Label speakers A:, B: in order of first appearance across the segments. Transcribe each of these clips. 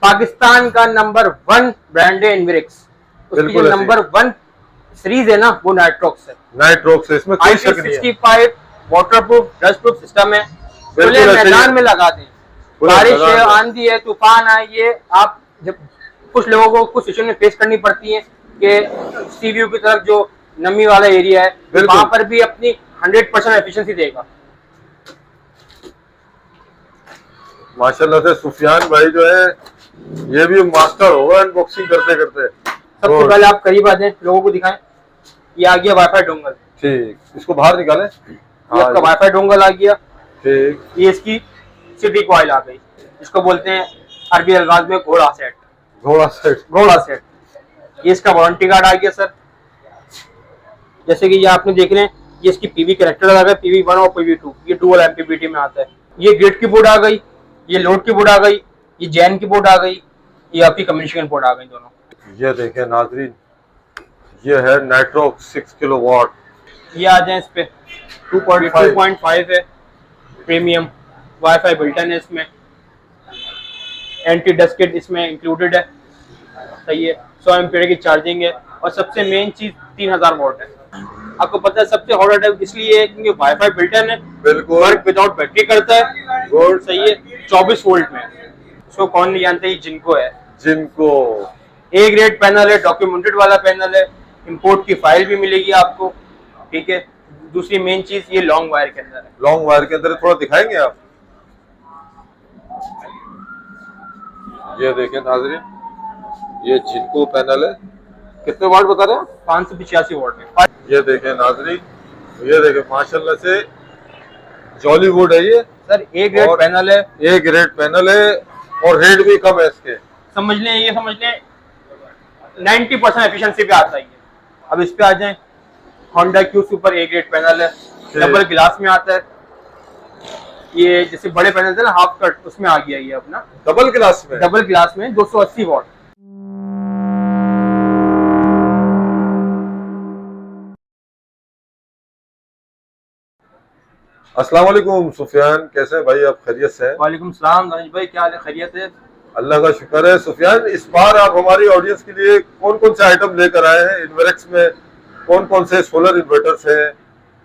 A: पाकिस्तान का number 1 brand है इन्वेरिक्स। उसकी जो नंबर 1 सीरीज है ना वो नाइट्रोक्स है।
B: नाइट्रोक्स है, इसमें कोई शक नहीं है।
A: IP65 वाटरप्रूफ डस्टप्रूफ सिस्टम है। खुले मैदान में लगा दें, बारिश है, आंधी है, तूफान आई है, आप जब कुछ लोगों को कुछ सिचुएशन में फेस करनी पड़ती है कि सीव्यू की तरफ जो नमी वाला एरिया है वहां पर भी अपनी 100% एफिशिएंसी देगा।
B: माशाल्लाह से सुफियान भाई जो है ये भी मास्टर होगा अनबॉक्सिंग करते करते।
A: सबसे पहले आप करीब आ जाए, लोगों को दिखाएं। ये आ गया वाईफाई डोंगल।
B: ठीक, इसको बाहर निकालें।
A: ये आपका वाईफाई डोंगल आ गया।
B: ठीक,
A: ये इसकी सिटी कॉइल आ गई, इसको बोलते हैं अरबी अल्फाज में घोड़ा सेट।
B: घोड़ा सेट,
A: घोड़ा सेट। ये इसका वारंटी कार्ड आ गया सर। जैसे कि ये आपने देख रहे हैं, ये इसकी पीवी कनेक्टर लगा है, PV1 और PV2। ये डुअल MPPT में आता है। ये गेट की बोर्ड आ गई, ये लोड की बोर्ड आ गई, ये जैन की बोर्ड आ गई, ये आपकी कम्युनिकेशन बोर्ड आ गई दोनों।
B: ये देखें नाजरीन, ये है नाइट्रोक्स 6 किलोवाट।
A: ये आ जाए इस पे 2.5 है, प्रीमियम वाईफाई बिल्टन है इसमें, एंटी डस्ट किट इसमें इंक्लूडेड है। सही है, 100 एम्पीयर की चार्जिंग है और सबसे मेन चीज 3000 वॉट है। आपको पता है सबसे हॉट है इसलिए है क्योंकि वाईफाई बिल्टन है,
B: बिल्कुल
A: वर्क विदाउट बैटरी करता है।
B: गुड,
A: सही है, 24 वोल्ट में। इसको कौन नहीं जानते, ये जिनको है।
B: जिनको
A: A ग्रेड पैनल है, डॉक्यूमेंटेड वाला पैनल है, इंपोर्ट की फाइल भी मिलेगी आपको। ठीक है, दूसरी मेन चीज ये लॉन्ग वायर के अंदर है।
B: लॉन्ग वायर के अंदर थोड़ा दिखाएंगे आप। ये देखें नाजरीन, ये जिनको पैनल है, कितने वाट बता रहे हैं?
A: 585 वोल्ट में।
B: ये देखें नाजरीन, ये देखें माशाल्लाह से जॉलीवुड है ये
A: सर A ग्रेड पैनल है,
B: A ग्रेड पैनल है और रेट भी कम है इसके।
A: समझ लें, ये समझ लें 90% एफिशिएंसी पे आता है ये। अब इस पे आ जाएं, Honda Q super A grade panel है, डबल ग्लास में आता है। ये जैसे बड़े पैनल थे ना हाफ कट, उसमें आ गया ये अपना
B: डबल ग्लास में।
A: डबल ग्लास में 280 वॉट।
B: अस्सलाम वालेकुम सुफियान, कैसे हैं भाई आप? खैरियत से हैं?
A: वालेकुम सलाम दानिश भाई, क्या हाल है? खैरियत है?
B: अल्लाह का शुक्र है। सुफियान, इस बार आप हमारी ऑडियंस के लिए कौन कौन से आइटम लेकर आए हैं? इन्वेरेक्स में कौन कौन से सोलर इन्वर्टर्स हैं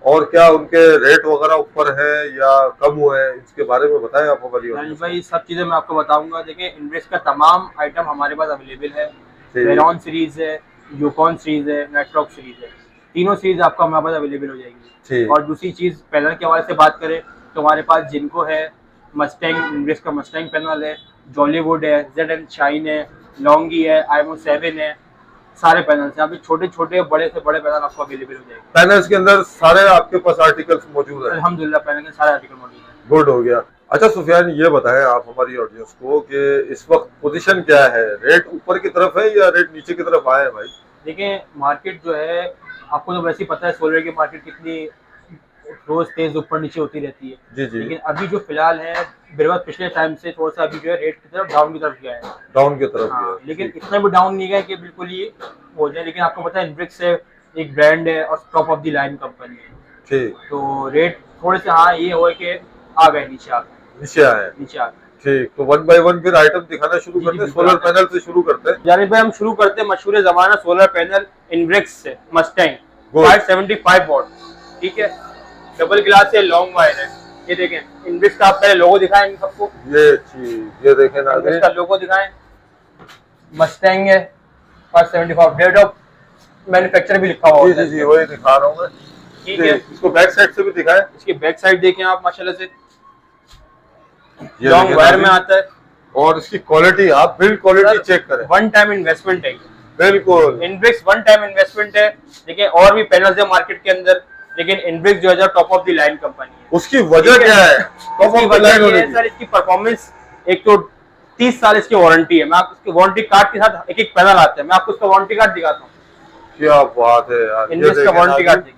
B: और क्या उनके रेट वगैरह ऊपर है या कम हुए हैं, इसके बारे में बताएं आप हमारी
A: दानिश भाई। सब चीजें मैं आपको बताऊंगा। देखिए, इन्वेरेक्स का तमाम आइटम हमारे पास अवेलेबल है। वेरॉन सीरीज है, यूकॉन सीरीज है, नाइट्रोक्स सीरीज है। तीनों सीरीज आपको हमारे पास अवेलेबल हो जाएगी। और दूसरी चीज पैनल के हवाले से बात करें तो हमारे पास जिनको है मस्टैंग, इन्वेरेक्स का मस्टैंग पैनल है, जॉलीवुड है, ZN शाइन है, लॉन्गी है, IMO 7 है। सारे पैनल्स हैं, अभी छोटे छोटे बड़े से बड़े पैनल आपको अवेलेबल हो जाएंगे।
B: पैनल्स के अंदर सारे आपके पास आर्टिकल्स मौजूद है?
A: अल्हम्दुलिल्लाह पैनल के सारे आर्टिकल मौजूद हैं।
B: गुड हो गया। अच्छा सुफियान, ये बताएं आप हमारी ऑडियंस को कि इस वक्त पोजीशन क्या है? रेट ऊपर की तरफ है या रेट नीचे की तरफ आए हैं भाई?
A: देखिए, मार्केट जो है आपको तो वैसे ही पता है सोलर की मार्केट कितनी रोज तेज ऊपर नीचे होती रहती है।
B: जी जी।
A: लेकिन अभी जो फिलहाल है बिरवत पिछले टाइम से थोड़ा सा अभी जो है रेट की तरफ डाउन की तरफ गया है।
B: डाउन की तरफ
A: हाँ,
B: गया,
A: लेकिन इतना भी डाउन नहीं गया कि बिल्कुल ही हो जाए। लेकिन आपको पता है इन्वेरेक्स है, एक ब्रांड है और top of the line company है।
B: ठीक,
A: तो रेट थोड़े से हाँ ये हुआ कि आ गए नीचे, आ गए
B: नीचे आए।
A: नीचे आ गए।
B: ठीक, तो 1 बाय 1 फिर आइटम दिखाना शुरू करते हैं। सोलर पैनल से शुरू करते हैं।
A: जानिब भाई, हम शुरू करते हैं मशहूर जमाना सोलर पैनल इन्वेरेक्स से, मस्टैंग 575 वॉट। ठीक है, डबल ग्लास है, लॉन्ग वायर है। ये देखें इन्वेरेक्स का, आप पहले लोगो दिखाएं इन सबको।
B: ये चीज, ये देखें ना,
A: इन्वेरेक्स का लोगो दिखाएं। मस्टैंग है 575, डेट ऑफ मैन्युफैक्चर भी लिखा हुआ है।
B: जी जी, वही दिखा रहा हूँ मैं।
A: ठीक है,
B: इसको बैक साइड से भी दिखाएं।
A: इसकी बैक साइड देखें आप माशाल्लाह से, लॉन्ग वायर में आता है।
B: और इसकी क्वालिटी, आप बिल्ड क्वालिटी चेक करें।
A: वन टाइम इन्वेस्टमेंट है
B: बिल्कुल,
A: इन्वेरेक्स, वन टाइम इन्वेस्टमेंट है। देखिए और भी पैनल्स है मार्केट के अंदर, लेकिन इन्वेरेक्स जो है top of the line company है।
B: उसकी वजह क्या है? टॉप ऑफ द लाइन होने की
A: सर इसकी परफॉर्मेंस, एक तो 30 साल इसकी वारंटी है। मैं आपको इसके वारंटी कार्ड के साथ एक एक पैनल आता है, मैं आपको इसका वारंटी कार्ड दिखाता हूँ।
B: क्या बात है यार,
A: इन्वेरेक्स का वारंटी कार्ड देखिए,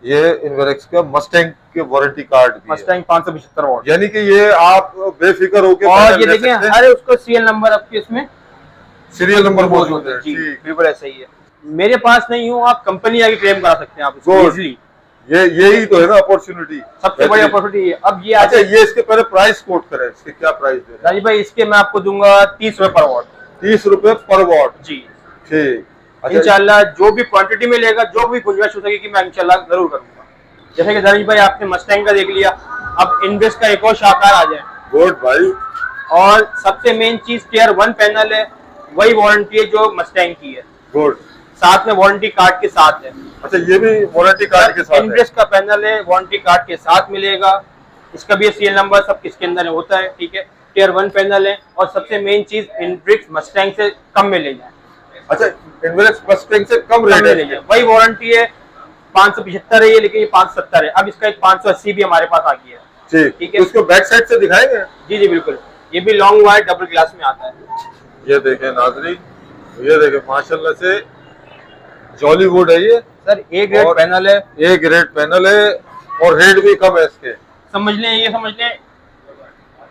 B: ये इन्वेरेक्स का मस्टैंग के वारंटी कार्ड भी है।
A: मस्टैंग 575 वॉट,
B: यानी कि ये आप बेफिक्र होकर
A: और ये देखिए हर उसका सीरियल नंबर आपके इसमें
B: सीरियल नंबर मौजूद है।
A: जी बिल्कुल ऐसा ही है। मेरे पास नहीं हो, आप कंपनी आके क्लेम करा सकते हैं आप इसको इजीली।
B: यही तो है ना अपॉर्चुनिटी,
A: सबसे बड़ी अपॉर्चुनिटी है। अब ये
B: अच्छा, ये इसके पहले प्राइस कोट करें, इसके क्या प्राइस दे रहे हैं?
A: राजीव भाई इसके मैं आपको दूंगा 30 रुपए पर वॉट।
B: 30 रुपए पर वॉट
A: जी
B: ठीक। अच्छा,
A: इंशाल्लाह जो भी क्वांटिटी में लेगा, जो भी गुंजाइश हो सकेगी मैं इंशाल्लाह जरूर करूंगा। जैसे कि दानिश भाई आपने मस्टैंग का देख लिया, अब इनवेस्ट का एक और शाहकार आ जाए।
B: गुड भाई।
A: और सबसे मेन चीज टियर 1 पैनल है, वही वारंटी है जो मस्टैंग की है।
B: गुड।
A: साथ में वारंटी कार्ड के साथ है।
B: अच्छा, ये भी वारंटी कार्ड के साथ है?
A: इनवेस्ट का पैनल है, वारंटी कार्ड के साथ मिलेगा। इसका भी सीरियल नंबर सब इसके अंदर होता है, ठीक है। टियर 1 पैनल है और सबसे मेन चीज इनब्रिक्स मस्टैंग से कम में ले जाए।
B: अच्छा, इनब्रिक्स मस्टैंग से कम रेट
A: ले जाए, वही वारंटी है। 575 है ये, लेकिन ये 570 है। अब इसका एक 580 भी हमारे पास आ गया है।
B: ठीक है, उसको बैक साइड से दिखाएंगे?
A: जी जी बिल्कुल। ये भी लॉन्ग वायर डबल ग्लास में आता है।
B: ये देखें नाज़रीन, ये देखें माशाल्लाह से जॉलीवुड है ये
A: सर। ए ग्रेड पैनल है,
B: ए ग्रेड पैनल है और रेट भी कम है इसके।
A: समझ लें, ये समझ लें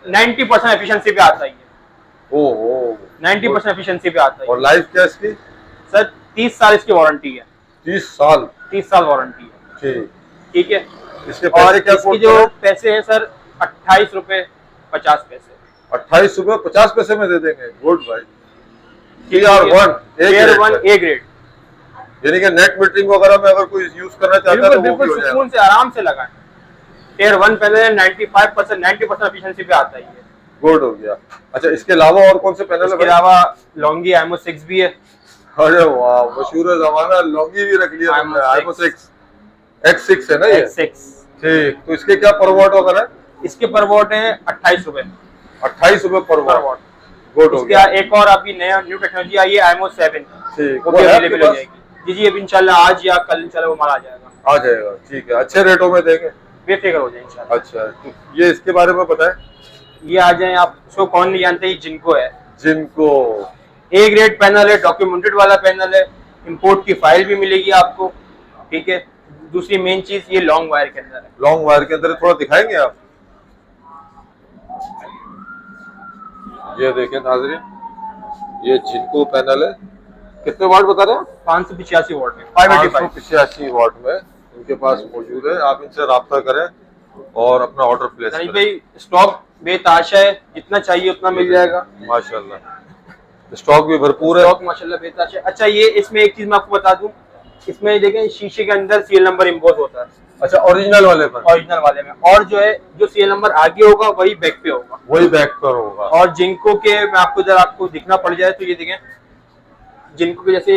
A: 90% एफिशिएंसी पे आता है ये।
B: ओहो,
A: 90% एफिशिएंसी पे आता है।
B: और लाइफ क्या इसकी?
A: सर 30 साल इसकी वारंटी है।
B: 30 साल?
A: 30 साल वारंटी है।
B: ठीक,
A: ठीक है।
B: इसके पैसे क्या?
A: इसकी जो पैसे हैं सर 28 रुपए 50 पैसे।
B: 28 रुपए 50 पैसे में दे देंगे। गुड भाई। टियर 1
A: ए ग्रेड,
B: यानी कि नेट मीटरिंग वगैरह में अगर कोई यूज करना चाहता है तो
A: बिल्कुल सुकून से आराम से लगाएं। टियर 1 पैनल 90% एफिशिएंसी पे आता है ये।
B: गुड हो गया। अच्छा, इसके अलावा और कौन से पैनल है?
A: इसके अलावा लॉन्गी IMO 6 भी है।
B: अरे वाह, मशहूर जमाना लॉन्गी भी रख लिया तुमने। IMO 6 X6 है ना ये?
A: X6
B: ठीक। तो इसके क्या पर वॉट वगैरह है?
A: इसके पर वॉट है 28 रुपए।
B: 28 रुपए पर वॉट। गुड हो
A: इसके
B: गया।
A: एक और अभी नया न्यू टेक्नोलॉजी आई है IMO 7।
B: ठीक,
A: वो भी अवेलेबल हो जाएगी। जी जी, अब इंशाल्लाह आज या कल इंशाल्लाह वो माल आ जाएगा।
B: आ जाएगा, ठीक है। अच्छे रेटों में देंगे,
A: बेफिक्र हो जाए इंशाल्लाह।
B: अच्छा, तो ये इसके बारे में बताएं।
A: ये आ जाए, आप इसको कौन नहीं जानते, ये जिनको है।
B: जिनको
A: ए ग्रेड पैनल है, डॉक्यूमेंटेड वाला पैनल है, इंपोर्ट की फाइल भी मिलेगी आपको, ठीक है। दूसरी मेन चीज ये लॉन्ग वायर के अंदर है।
B: लॉन्ग वायर के अंदर थोड़ा दिखाएंगे आप? ये देखें नाज़रीन, ये जिनको पैनल है। कितने वाट बता रहे हैं?
A: 585 वाट में,
B: 585 वाट में इनके पास मौजूद है। आप इनसे राब्ता करें और अपना ऑर्डर प्लेस करें।
A: भाई स्टॉक बेताशा है, जितना चाहिए उतना मिल जाएगा
B: माशाल्लाह। स्टॉक भी भरपूर है।
A: स्टॉक माशाल्लाह बेताशा है। अच्छा, ये इसमें एक चीज मैं आपको बता दूं, इसमें देखें शीशे के अंदर सीरियल नंबर इम्पोज होता है।
B: अच्छा, ओरिजिनल वाले पर?
A: ओरिजिनल वाले में। और जो है, जो सीरियल नंबर आगे होगा वही बैक पे होगा।
B: वही बैक पर होगा।
A: और जिनको के मैं आपको जरा आपको दिखना पड़ जाए तो ये देखें, जिनको के जैसे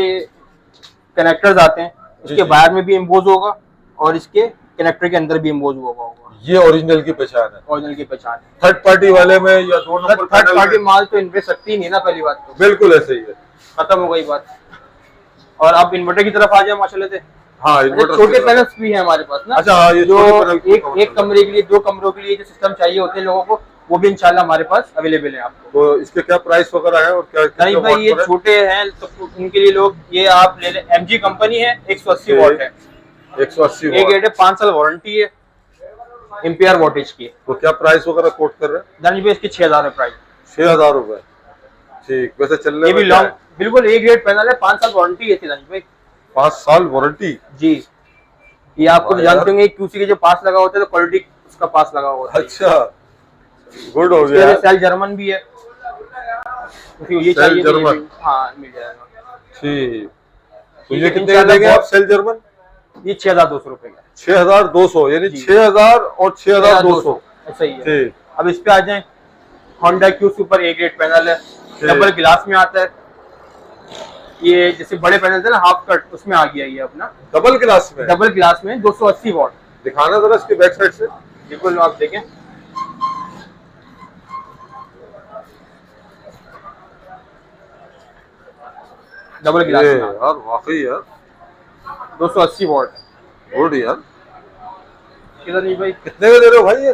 A: कनेक्टर्स आते हैं, इसके बाहर में भी इम्पोज होगा और इसके कनेक्टर के अंदर भी इम्पोज होगा।
B: ये ओरिजिनल की पहचान है।
A: ओरिजिनल की पहचान है।
B: थर्ड पार्टी वाले में या 2 नंबर
A: थर्ड पार्टी माल तो इन्वेस्ट सकती ही नहीं ना, पहली बात तो।
B: बिल्कुल ऐसे ही है,
A: खत्म हो गई बात। और अब इन्वर्टर की तरफ आ जाए माशाल्लाह से।
B: हाँ, इन्वर्टर
A: छोटे पैनल्स भी हैं हमारे पास ना।
B: अच्छा, हाँ, ये
A: जो एक कमरे के लिए, 2 कमरों के लिए जो सिस्टम चाहिए होते हैं लोगों को, वो भी इंशाल्लाह हमारे पास अवेलेबल है आपको।
B: तो इसके क्या प्राइस वगैरह है और क्या?
A: नहीं भाई, ये छोटे हैं तो उनके लिए लोग ये आप ले लें। MG कंपनी है, 180 वाट है।
B: 180
A: एक गेट है, 5 साल वारंटी है, एम्पियर वोल्टेज की।
B: तो क्या प्राइस वगैरह कोट कर रहे हैं?
A: दानिश भाई इसकी 6000 है प्राइस।
B: 6000 रुपए, ठीक। वैसे चलने
A: ये भी लॉन्ग, बिल्कुल ए ग्रेड पैनल है, 5 साल वारंटी है दानिश भाई।
B: 5 साल वारंटी?
A: जी। ये आपको जानते होंगे QC के जो पास लगा होता है तो क्वालिटी उसका पास लगा होता है।
B: अच्छा, गुड हो गया।
A: सेल जर्मन भी है, ये चाहिए जर्मन, हाँ मिल जाएगा।
B: ठीक। तो ये कितने का देंगे आप सेल जर्मन?
A: ये 6200 रुपए का।
B: 6200, यानी 6000 और 6200,
A: सही है। ठीक। अब इस पे आ जाए, Honda Q super A grade panel है, डबल ग्लास में आता है। ये जैसे बड़े पैनल थे ना हाफ कट, उसमें आ गया ये अपना
B: डबल ग्लास में।
A: डबल ग्लास में 280 वाट।
B: दिखाना जरा इसके बैक साइड से।
A: बिल्कुल, आप देखें। डबल ग्लास
B: यार, वाकई यार
A: 280 वाट।
B: गुड यार।
A: किधर भाई,
B: कितने का दे रहे हो भाई ये?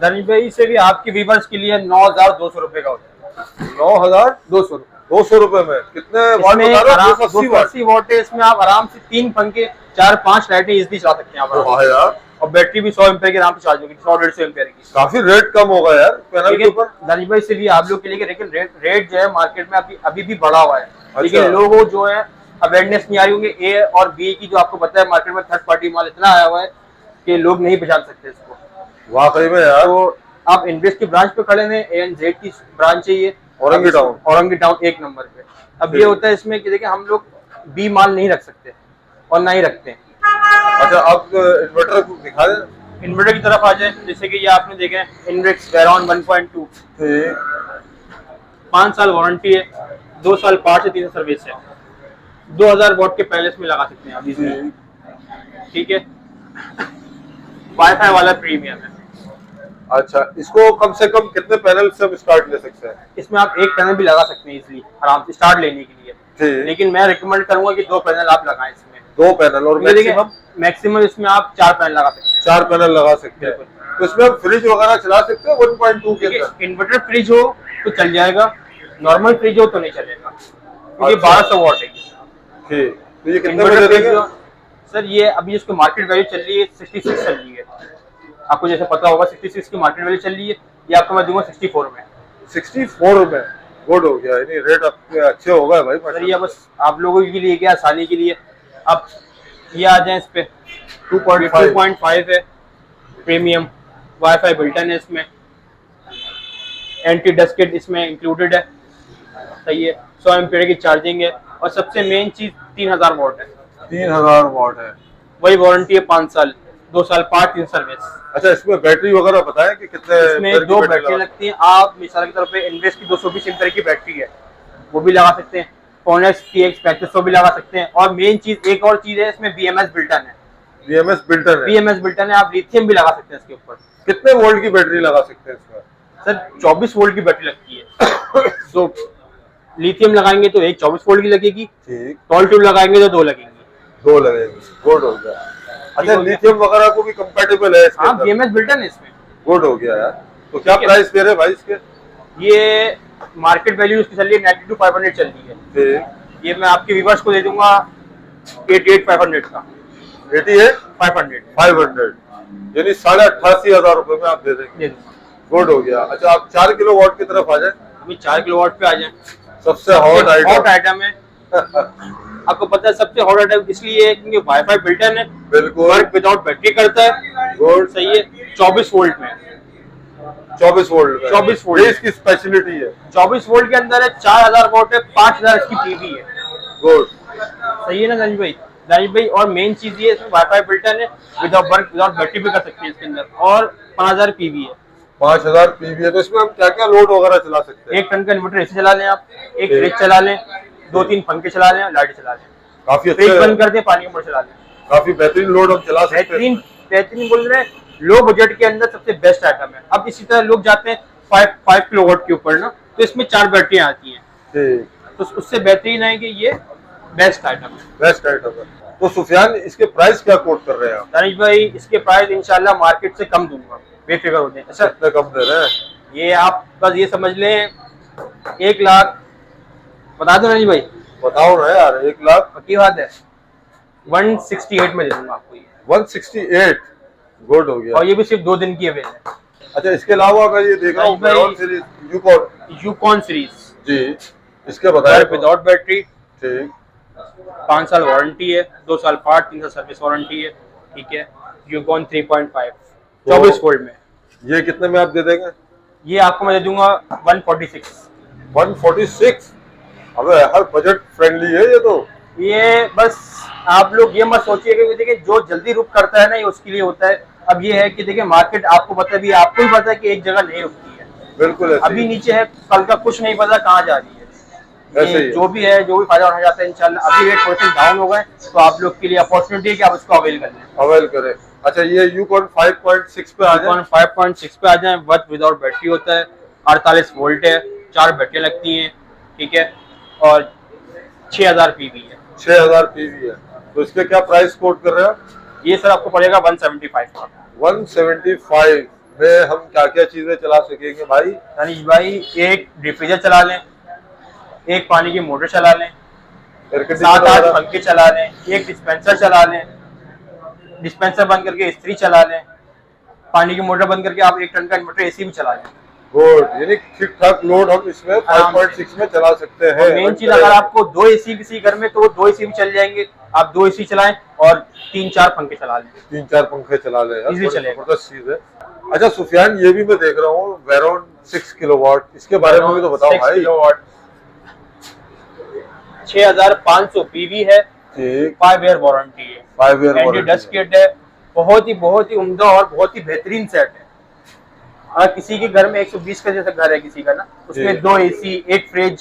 A: धनी भाई से भी आपके व्यूअर्स के लिए 9200 रुपए का होता है।
B: 9200 200 रुपए में कितने वाट बता रहे हो? 280
A: वाट है। इसमें आप आराम से 3 पंखे 4-5 लाइटें इजीली चला सकते हैं आप।
B: यार,
A: और बैटरी भी 100 एम्पीयर की आराम से चार्ज होगी, 100-150 एम्पीयर की।
B: काफी रेट कम होगा यार पैनल के ऊपर।
A: दानिश भाई से भी आप लोग के लिए, लेकिन रेट जो है मार्केट में अभी भी बढ़ा हुआ है। लेकिन लोगों जो है अवेयरनेस नहीं आ रही होंगे। A और B की जो आपको पता है मार्केट में थर्ड पार्टी माल इतना आया हुआ है कि लोग नहीं पहचान सकते इसको।
B: वाकई में यार।
A: तो आप इनवेस्ट की ब्रांच पे खड़े हैं, ANZ की ब्रांच है ये,
B: औरंगी टाउन
A: 1 नंबर पे। अब ये होता है इसमें कि देखिए हम लोग बी माल नहीं रख सकते और ना ही रखते हैं।
B: अच्छा, आप इन्वर्टर को दिखा दें।
A: इन्वर्टर की तरफ आ जाए, जैसे कि ये आपने देखे इनवेक्स वेरॉन 1.2, 5 साल वारंटी है, 2 साल पार्ट से 3 सर्विस है, 2000 वॉट के पैलेस में लगा सकते हैं आप इसमें, ठीक है। वाईफाई वाला प्रीमियम है।
B: अच्छा, इसको कम से कम कितने पैनल से हम स्टार्ट ले सकते हैं?
A: इसमें आप 1 पैनल भी लगा सकते हैं इजीली, आराम से स्टार्ट लेने के लिए। लेकिन मैं रिकमेंड करूंगा कि 2 पैनल आप लगाएं इसमें।
B: 2 पैनल, और
A: मैक्सिमम इसमें आप 4 पैनल लगा सकते हैं।
B: 4 पैनल लगा सकते हैं। तो इसमें हम फ्रिज वगैरह चला सकते हैं 1.2 के अंदर?
A: इन्वर्टर फ्रिज हो तो चल जाएगा, नॉर्मल फ्रिज हो तो नहीं चलेगा, क्योंकि 1200 वॉट है।
B: ठीक, तो ये कितने में दे देंगे
A: सर? ये अभी इसकी मार्केट वैल्यू चल रही है 66 चल रही है, आपको जैसे पता होगा 66 की मार्केट वैल्यू चल रही है। ये आपको मैं दूंगा 64 में।
B: 64 में? गुड हो गया, यानी रेट आपके अच्छे हो गए भाई।
A: सर ये बस आप लोगों के लिए क्या, आसानी के लिए। आप ये आ जाए इस पे 2.5 है, प्रीमियम वाईफाई बिल्टन है इसमें, एंटी डस्ट किट इसमें इंक्लूडेड है, सही है। 100 एम्पीयर की चार्जिंग है, और सबसे मेन चीज 3000 वॉट है।
B: 3000 वॉट है।
A: वही वारंटी है 5 साल, 2 साल पार्ट 3 सर्विस।
B: अच्छा, इसमें बैटरी वगैरह बताएं कि कितने?
A: इसमें 2 बैटरी लगती हैं। आप मिसाल के तौर पे इन्वेस्ट की 220 एम्पीयर की बैटरी है, वो भी लगा सकते हैं। फोनेक्स TX 3500 भी लगा सकते हैं। और मेन चीज, एक और चीज है इसमें, BMS बिल्टन है।
B: BMS बिल्टन है? BMS
A: बिल्टन है। आप लिथियम भी लगा सकते हैं इसके ऊपर।
B: कितने वोल्ट की बैटरी लगा सकते हैं इसमें?
A: सर 24 वोल्ट की बैटरी लगती है। तो लिथियम लगाएंगे तो एक 24 वोल्ट की लगेगी, टॉल ट्यूब लगाएंगे तो 2 लगेंगी।
B: 2 लगेगी, गुड हो गया। अच्छा, लिथियम वगैरह को भी कंपैटिबल है इसके?
A: हाँ, BMS बिल्टन है इसमें।
B: गुड हो गया यार। तो क्या प्राइस दे रहे हैं भाई इसके?
A: ये मार्केट वैल्यू इसकी चल रही है 92,500 चल रही है। ये मैं आपके व्यूअर्स को दे दूंगा 88,500 का।
B: 88,500 यानी 88,500 रुपए में आप दे देंगे। गुड हो गया। अच्छा, आप 4 किलोवाट की तरफ आ जाए।
A: अभी 4 किलोवाट पे आ जाए।
B: सबसे हॉट
A: आइटम है। आपको पता है सबसे हॉट आइटम इसलिए है क्योंकि वाईफाई बिल्टन है,
B: बिल्कुल,
A: वर्क विदाउट बैटरी करता है। गुड, सही है। 24 वोल्ट में,
B: 24 वोल्ट ये इसकी स्पेशलिटी है।
A: 24 वोल्ट के अंदर है, 4000 वोल्ट है, 5000 इसकी पीवी है।
B: गुड,
A: सही है ना दानिश भाई? और मेन चीज ये इसमें वाईफाई बिल्टन है, विदाउट वर्क विदाउट बैटरी भी कर सकते हैं इसके अंदर, और 5000 पीवी है।
B: 5000 पीवी है। तो इसमें हम क्या क्या लोड वगैरह चला सकते हैं?
A: 1 टन का इन्वर्टर ऐसे चला लें आप, एक फ्रिज चला लें, 2-3 पंखे चला लें, लाइट चला लें,
B: काफी
A: फ्रिज बंद कर दें, पानी का मोटर चला लें।
B: काफी बेहतरीन लोड हम चला सकते हैं।
A: बेहतरीन बोल रहे हैं, लो बजट के अंदर सबसे बेस्ट आइटम है। अब इसी तरह लोग जाते हैं 5 किलोवाट के ऊपर ना, तो इसमें 4 बैटरियां आती हैं, तो उससे बेहतरीन है कि ये बेस्ट आइटम है।
B: बेस्ट आइटम है। तो सुफियान, इसके प्राइस क्या कोट कर रहे हैं आप?
A: दानिश भाई, इसके प्राइस इंशाल्लाह मार्केट से कम दूंगा, बेफिक्र हो जाए।
B: अच्छा, इतने कम दे रहे हैं?
A: ये आप बस ये समझ लें 1 लाख, बता दो दानिश भाई।
B: बताओ ना यार, 1 लाख
A: पक्की बात है? 168 में दे दूंगा आपको ये।
B: 168? गुड हो गया।
A: और ये भी सिर्फ 2 दिन की अवेल है।
B: अच्छा, इसके अलावा मैं ये देख रहा हूँ
A: यूकॉन सीरीज
B: जी, इसके बताया
A: विदाउट बैटरी,
B: ठीक,
A: 5 साल वारंटी है, 2 साल पार्ट, 3 साल सर्विस वारंटी है, ठीक है। यूकॉन 3.5 24 वोल्ट में।
B: ये कितने में आप दे देंगे?
A: ये आपको मैं दे दूंगा 146।
B: 146? अबे हर बजट फ्रेंडली है ये तो।
A: ये बस आप लोग ये मत सोचिए कि देखिए जो जल्दी रुक करता है ना, ये उसके लिए होता है। अब ये है कि देखिए मार्केट आपको पता भी, आपको भी पता है कि एक जगह नहीं रुकती है,
B: बिल्कुल।
A: अभी नीचे है, कल का कुछ नहीं पता कहाँ जा रही है। जो भी है, जो भी फायदा उठाया जाता है इंशाल्लाह। अभी रेट थोड़े से डाउन हो गए, तो आप लोग के लिए अपॉर्चुनिटी है कि आप उसको अवेल कर लें।
B: अवेल करें। अच्छा, ये यूकॉन 5.6 पे आ जाए।
A: 5.6 पे आ जाए। वर्क विदाउट बैटरी होता है, 48 वोल्ट है, 4 बैटरी लगती हैं, ठीक है, और 6000 पीवी है।
B: 6000 पीवी है। तो इसके क्या प्राइस कोट कर रहे हैं आप?
A: ये सर आपको पड़ेगा 175 का।
B: 175 में हम क्या क्या चीजें चला सकेंगे भाई?
A: दानिश भाई, एक डिफ्यूजर चला लें, एक पानी की मोटर चला लें, 7-8 पंखे चला लें, एक डिस्पेंसर चला लें, डिस्पेंसर बंद करके इस्त्री चला लें, पानी की मोटर बंद करके आप 1 टन का इन्वर्टर AC भी चला लें।
B: गुड, यानी ठीक ठाक लोड हम इसमें 5.6 में चला सकते हैं।
A: मेन चीज, अगर आपको 2 एसी किसी घर में, तो वो 2 एसी भी चल जाएंगे। आप 2 एसी चलाएं और 3-4 पंखे चला लें,
B: 3-4 पंखे चला लें,
A: इजीली चलेगा।
B: जबरदस्त चीज है। अच्छा सुफियान, ये भी मैं देख रहा हूँ वेरॉन 6 किलोवाट, इसके बारे में भी तो बताओ भाई।
A: 6 किलोवाट 6500 पीवी है, 5 ईयर वारंटी है,
B: 5 ईयर
A: एंटी डस्ट किट है। बहुत ही उम्दा और बहुत ही बेहतरीन सेट है। अगर किसी के घर में 120 का जैसा घर है किसी का ना, उसमें 2 एसी, 1 फ्रिज,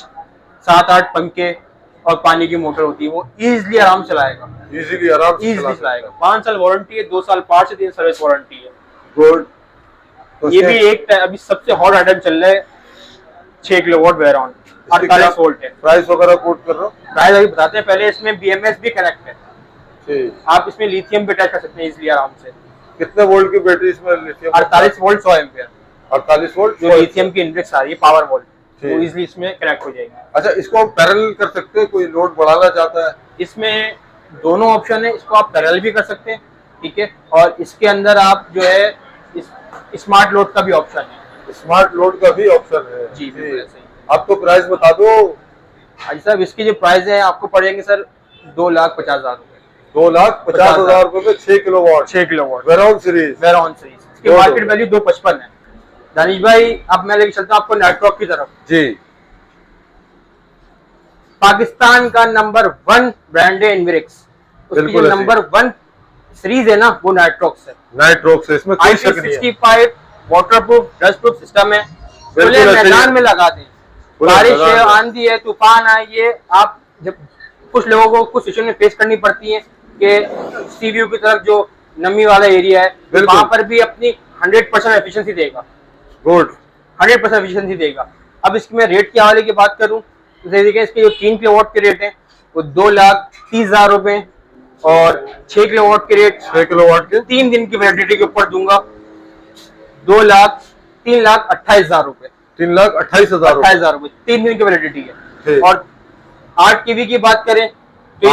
A: 7-8 पंखे और पानी की मोटर होती है, वो इजीली आराम चलाएगा,
B: इजीली आराम से
A: चलाएगा। 5 साल वारंटी है, 2 साल 5 से 3 सर्विस वारंटी है।
B: गुड।
A: तो ये भी एक अभी सबसे हॉट आइटम चल रहा है, 6 किलोवाट वेरॉन, 48 वोल्ट है।
B: प्राइस वगैरह कोट कर रहा हूँ,
A: प्राइस अभी बताते हैं। पहले इसमें BMS भी कनेक्ट है, आप इसमें लिथियम भी अटैच कर सकते हैं इजीली आराम से।
B: कितने वोल्ट की बैटरी इसमें लिथियम?
A: 48 वोल्ट 100 एम्पियर,
B: 48 वोल्ट
A: जो लिथियम की इंडेक्स आ रही है पावर वोल्ट, वो इजीली इसमें कनेक्ट हो जाएगी।
B: अच्छा, इसको हम पैरेलल कर सकते हैं, कोई लोड बढ़ाना चाहता है?
A: इसमें दोनों ऑप्शन है, इसको आप पैरेलल भी कर सकते हैं, ठीक है। और इसके अंदर आप जो है स्मार्ट लोड का भी ऑप्शन है।
B: स्मार्ट लोड का भी ऑप्शन है
A: जी,
B: आप तो प्राइस बता दो।
A: अच्छा साहब, इसकी जो प्राइस है आपको पड़ेंगे सर 2,50,000 रुपए।
B: 2,50,000 रुपए में 6 किलोवाट,
A: 6 किलोवाट
B: वेरॉन सीरीज।
A: इसकी मार्केट वैल्यू 255 है। दानिश भाई, अब मैं लेके चलता हूँ आपको नेटवर्क की तरफ।
B: जी,
A: पाकिस्तान का नंबर 1 ब्रांड है इन्वेरिक्स, उसकी जो नंबर 1 सीरीज है ना, वो नाइट्रोक्स है।
B: नाइट्रोक्स है, इसमें कोई शक नहीं है।
A: IP65 वाटरप्रूफ डस्टप्रूफ सिस्टम है। खुले मैदान में लगा दें, बारिश है, आंधी है, तूफान है, ये आप जब कुछ लोगों को कुछ सिचुएशन में फेस करनी पड़ती है कि सीवीयू की तरफ जो नमी वाला एरिया है, वहां पर भी अपनी 100% एफिशिएंसी देगा।
B: गुड,
A: 100% एफिशिएंसी देगा। अब इसकी मैं रेट के हवाले की बात करूं तो देखिए, इसके जो 3 किलोवाट के रेट है वो 2,30,000 रुपए, और 6 किलोवाट के रेट
B: 6 किलोवाट के
A: 3 दिन की वैलिडिटी के ऊपर दूंगा 3,28,000 रुपए।
B: 3,28,000
A: रुपए 3 दिन की वैलिडिटी है। और 8 केवी की बात करें तो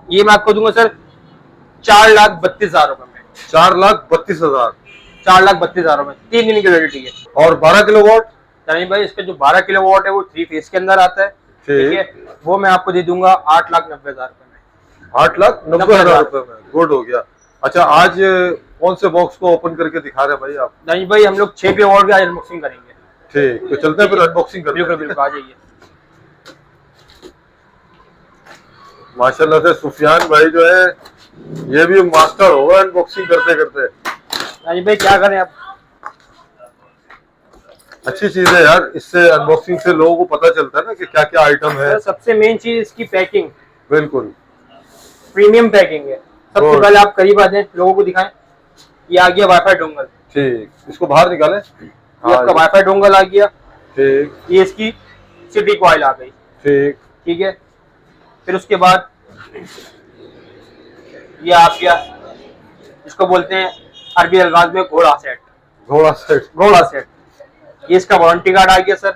A: ये मैं आपको दूंगा सर 4,32,000 रुपए में।
B: 4,32,000
A: 4,32,000 रुपए 3 दिन की वैलिडिटी है।
B: और 12 किलोवाट
A: यानी भाई, इसका जो 12 किलोवाट है वो 3 फेज के अंदर आता है, ठीक है। वो मैं आपको दे दूंगा 8,90,000 रुपए में।
B: 8,90,000 रुपए में, गुड हो गया। अच्छा, आज कौन से बॉक्स को ओपन करके दिखा रहे हैं भाई आप?
A: दानिश भाई, हम लोग 6 किलोवाट की आज अनबॉक्सिंग करेंगे।
B: ठीक, तो चलते हैं फिर अनबॉक्सिंग करते हैं।
A: बिल्कुल, आ जाइए।
B: माशाल्लाह से सुफियान भाई जो है, ये भी मास्टर होगा अनबॉक्सिंग करते करते।
A: दानिश भाई, क्या करें अब,
B: अच्छी चीज है यार, इससे अनबॉक्सिंग से लोगों को पता चलता है ना कि क्या क्या आइटम है।
A: सबसे मेन चीज इसकी पैकिंग,
B: बिल्कुल
A: प्रीमियम पैकिंग है। सबसे पहले आप करीब आ जाएं, लोगों को दिखाएं। ये आ गया वाईफाई डोंगल।
B: ठीक, इसको बाहर निकालें।
A: ये आपका वाईफाई डोंगल आ गया।
B: ठीक,
A: ये इसकी सिटी कॉइल आ गई।
B: ठीक,
A: ठीक है। फिर उसके बाद ये आ गया, इसको बोलते हैं अरबी अल्फाज में घोड़ा सेट। घोड़ा सेट। ये इसका वारंटी कार्ड आ गया सर,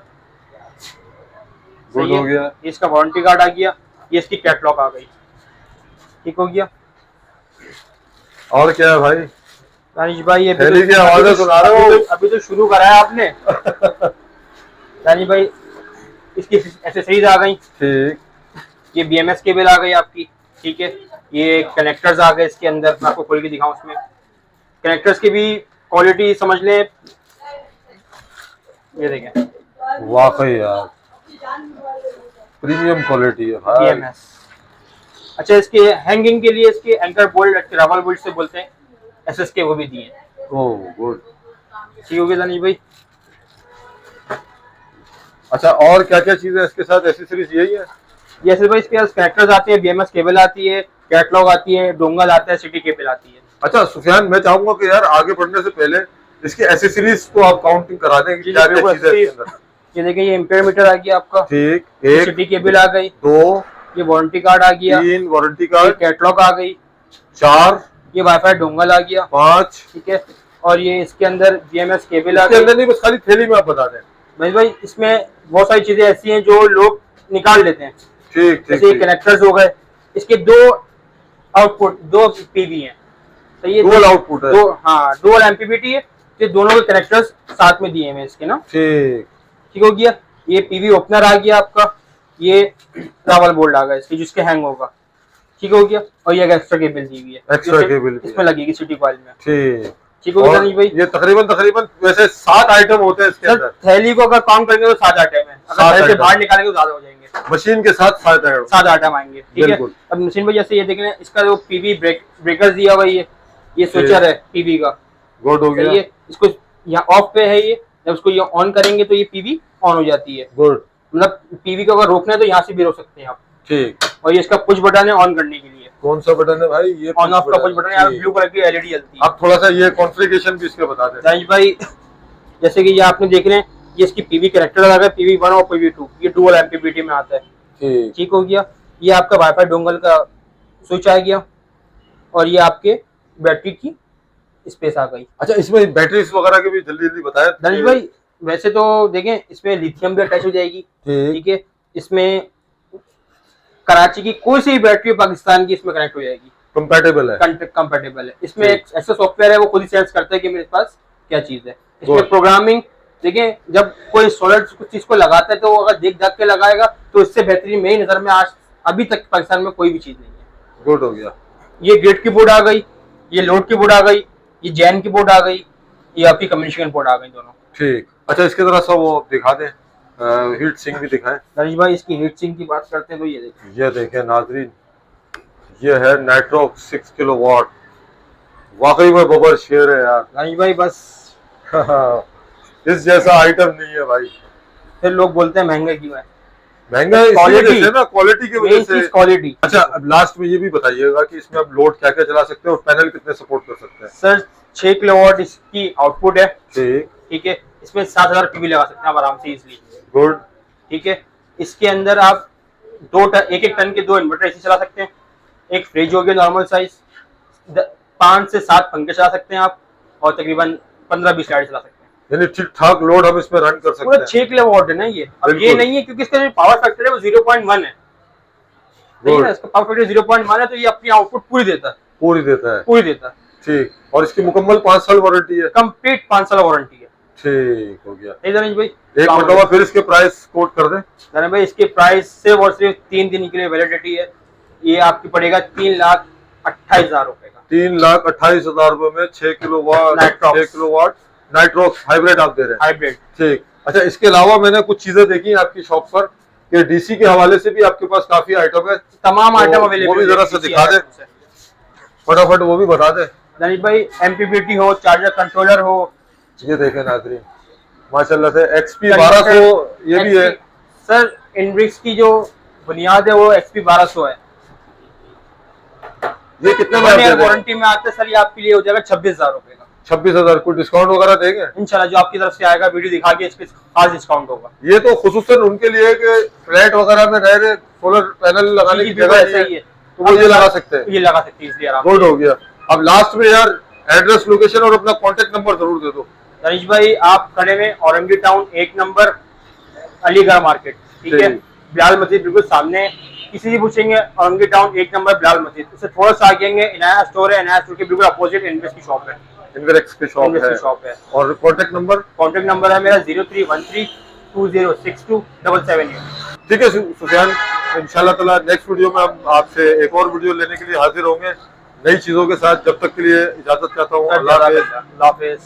B: सही हो गया।
A: ये इसका वारंटी कार्ड आ गया। ये इसकी कैटलॉग आ गई। ठीक हो गया।
B: और क्या है भाई?
A: दानिश भाई, ये
B: की आवाजें सुना रहे हो?
A: अभी तो शुरू करा है आपने। दानिश भाई, इसकी एक्सेसरीज आ गई।
B: ठीक,
A: ये BMS केबल आ गई आपकी। ठीक है। ये कनेक्टर्स आ गए इसके अंदर, मैं आपको खोल के दिखाऊं। उसमें कनेक्टर्स की भी क्वालिटी समझ लें, ये देखें,
B: वाकई यार प्रीमियम क्वालिटी है भाई।
A: BMS। अच्छा, इसके हैंगिंग के लिए इसके एंकर बोल्ट, रबर बोल्ट से बोलते हैं, SSK, वो भी दिए।
B: ओह गुड,
A: ठीक हो गया दानिश भाई।
B: अच्छा, और क्या क्या चीजें इसके साथ एसेसरीज यही है?
A: ये सिर्फ भाई इसके कनेक्टर्स आते हैं, BMS केबल आती है, कैटलॉग आती है, डोंगल आता है, सिटी केबल आती है।
B: अच्छा सुफियान, मैं चाहूंगा कि यार आगे बढ़ने से पहले इसकी एसेसरीज को आप काउंटिंग करा दें कि क्या क्या चीजें इसके अंदर।
A: ये देखिए, ये एम्पेयर मीटर आ गया आपका।
B: ठीक, 1
A: सिटी केबल आ गई।
B: 2,
A: ये वारंटी कार्ड आ गया।
B: 3 वारंटी कार्ड,
A: कैटलॉग आ गई।
B: 4,
A: ये वाईफाई डोंगल आ गया।
B: 5,
A: ठीक है। और ये इसके अंदर BMS केबल आ
B: गई। अंदर नहीं, बस खाली थैली में आप बता दें।
A: भाई इसमें बहुत सारी चीजें ऐसी हैं जो लोग निकाल लेते हैं।
B: ठीक,
A: जैसे कनेक्टर्स हो गए, इसके 2 आउटपुट, 2 PV हैं। तो ये
B: डुअल आउटपुट है।
A: हाँ, डुअल MPPT है। ये दोनों के कनेक्टर्स साथ में दिए हैं इसके ना। ठीक हो गया। ये पीवी ओपनर आ गया आपका, ये ट्रैवल बोल्ट आ गया इसकी जिसके हैंग होगा। ठीक हो गया। और ये एक्स्ट्रा केबल दी हुई है,
B: एक्स्ट्रा केबल
A: इसमें लगेगी सिटी कॉइल में।
B: ठीक
A: हो गया भाई।
B: ये तकरीबन वैसे 7 आइटम होते हैं इसके अंदर।
A: थैली को अगर काउंट करेंगे तो 7 आइटम है, अगर थैली से बाहर निकालेंगे तो ज्यादा हो जाएंगे।
B: मशीन के साथ 7 आइटम
A: आएंगे। ठीक है। अब मशीन में जैसे ये देख रहे हैं, इसका जो पीवी ब्रेकर्स दिया हुआ है, ये स्विचर है पीवी का।
B: गुड हो गया।
A: ये इसको यहाँ ऑफ पे है, ये जब इसको ये ऑन करेंगे तो ये पीवी ऑन हो जाती है।
B: गुड।
A: मतलब पीवी को अगर रोकना है तो यहाँ से भी रोक सकते हैं आप।
B: ठीक।
A: और ये इसका पुश बटन है ऑन करने के लिए।
B: कौन सा बटन है भाई? ये
A: ऑन ऑफ का पुश बटन है, ब्लू कलर की एलईडी जलती है।
B: अब थोड़ा सा ये कॉन्फ़िगरेशन भी इसके बता दें
A: राजेश भाई। जैसे कि ये आपने देख रहे हैं, ये इसकी पीवी कनेक्टर लगा है, पीवी 1 और पीवी 2, ये डुअल एमपीपीटी में आता है। ठीक हो गया। ये आपका वाईफाई डोंगल का स्विच आ गया, और ये आपके बैटरी की स्पेस आ गई।
B: अच्छा, इसमें बैटरीज वगैरह के भी जल्दी बताएं
A: धनेश भाई। वैसे तो देखें, इसमें लिथियम भी अटैच हो जाएगी। ठीक है। इसमें कराची की कोई सी बैटरी पाकिस्तान की इसमें कनेक्ट हो जाएगी,
B: कंपैटिबल है।
A: इसमें एक ऐसा सॉफ्टवेयर है, वो खुद ही सेंस करता है कि मेरे पास क्या चीज है। इसमें प्रोग्रामिंग देखें, जब कोई सोलर कुछ चीज को लगाता है तो वो अगर देख के लगाएगा तो इससे बेहतरीन मेरी नजर में आज अभी तक पाकिस्तान में कोई भी चीज नहीं है।
B: गुड हो गया।
A: ये गेट की बोर्ड आ गई, ये लोड की बोर्ड आ गई, ये जैन की बोर्ड आ गई, ये आपकी कम्युनिकेशन बोर्ड आ गई दोनों। ठीक।
B: अच्छा, इसके तरह सा वो दिखा दें, हीट सिंक भी दिखाएं।
A: नरेश भाई, इसकी हीट सिंक की बात करते हैं तो
B: ये देखें नाजरीन, ये है नाइट्रोक्स 6 किलोवाट। वाकई में बबर शेर है यार।
A: नरेश भाई बस
B: इस जैसा आइटम नहीं है भाई।
A: फिर लोग बोलते हैं महंगा क्यों है?
B: महंगा इसलिए ना, क्वालिटी की वजह से।
A: क्वालिटी।
B: अच्छा, अब लास्ट में ये भी बताइएगा कि इसमें आप लोड क्या क्या चला सकते हैं और पैनल कितने सपोर्ट कर सकते हैं?
A: सर 6 किलोवाट इसकी आउटपुट है।
B: ठीक
A: है। इसमें 7000 पीवी लगा सकते हैं आप आराम से इजीली।
B: गुड।
A: ठीक है। इसके अंदर आप 1 टन के 2 इन्वर्टर एसी चला सकते हैं, एक फ्रिज हो गया नॉर्मल साइज, 5 से 7 पंखे चला सकते हैं आप, और तकरीबन 15-20 लाइट चला सकते हैं।
B: यानी ठीक ठाक लोड हम इसमें रन कर सकते हैं।
A: 6 किलोवाट है ना ये। अब ये नहीं है क्योंकि इसका जो पावर फैक्टर है वो 0.1 है। नहीं ना, इसका पावर फैक्टर 0.1 है, तो ये अपनी आउटपुट पूरी देता है।
B: ठीक। और इसकी मुकम्मल 5 साल वारंटी है।
A: कंप्लीट 5 साल वारंटी है।
B: ठीक हो गया।
A: धनेश भाई,
B: एक मरतबा फिर इसके प्राइस कोट कर दें।
A: धनेश भाई, इसके प्राइस सिर्फ और सिर्फ 3 दिन के लिए वैलिडिटी है। ये आपकी पड़ेगा 3,28,000 रुपए का।
B: 3,28,000 रुपए में 6 किलोवाट नाइट्रोक्स हाइब्रिड आप दे रहे हैं।
A: हाइब्रिड।
B: ठीक। अच्छा, इसके अलावा मैंने कुछ चीजें देखी आपकी शॉप पर कि डीसी के हवाले से भी आपके पास काफी आइटम है।
A: तमाम आइटम अवेलेबल।
B: वो भी जरा सा दिखा दे फटाफट, वो भी बता दे
A: धनेश भाई। एमपीपीटी हो, चार्जर कंट्रोलर हो।
B: ये देखें नाज़रीन, माशाल्लाह से XP 1200 ये भी है।
A: सर इनब्रिक्स की जो बुनियाद है वो XP 1200 है।
B: ये कितने में
A: वारंटी में आता है सर? ये आपके लिए हो जाएगा 26,000 रुपए का।
B: 26,000। कोई डिस्काउंट वगैरह देंगे
A: इंशाल्लाह? जो आपकी तरफ से आएगा वीडियो दिखा के इस पे खास डिस्काउंट होगा।
B: ये तो खुसूसन उनके लिए कि फ्लैट वगैरह में रह रहे सोलर पैनल लगाने की जगह
A: सही है,
B: तो वो ये लगा सकते हैं।
A: ये लगा सकते हैं इसलिए आराम।
B: गुड हो गया। अब लास्ट में यार एड्रेस, लोकेशन और अपना कॉन्टेक्ट नंबर जरूर दे दो।
A: धनेश भाई, आप खड़े में Orangi town 1 number Aligarh market. ठीक है। बिलाल मस्जिद बिल्कुल सामने। किसी भी पूछेंगे औरंगी टाउन 1 नंबर बिलाल मस्जिद, उससे थोड़ा सा आगे इनाया स्टोर है। इनाया स्टोर के बिल्कुल अपोजिट इन्वेस्ट की शॉप है।
B: इन्वेक्स की शॉप है। और कॉन्टेक्ट नंबर है मेरा 0313206277। ठीक है सुफियान, इंशाल्लाह ताला नेक्स्ट वीडियो में हम आपसे एक और वीडियो लेने के लिए हाजिर होंगे नई चीजों के साथ। जब तक के लिए इजाजत चाहता हूँ। अल्लाह हाफिज़।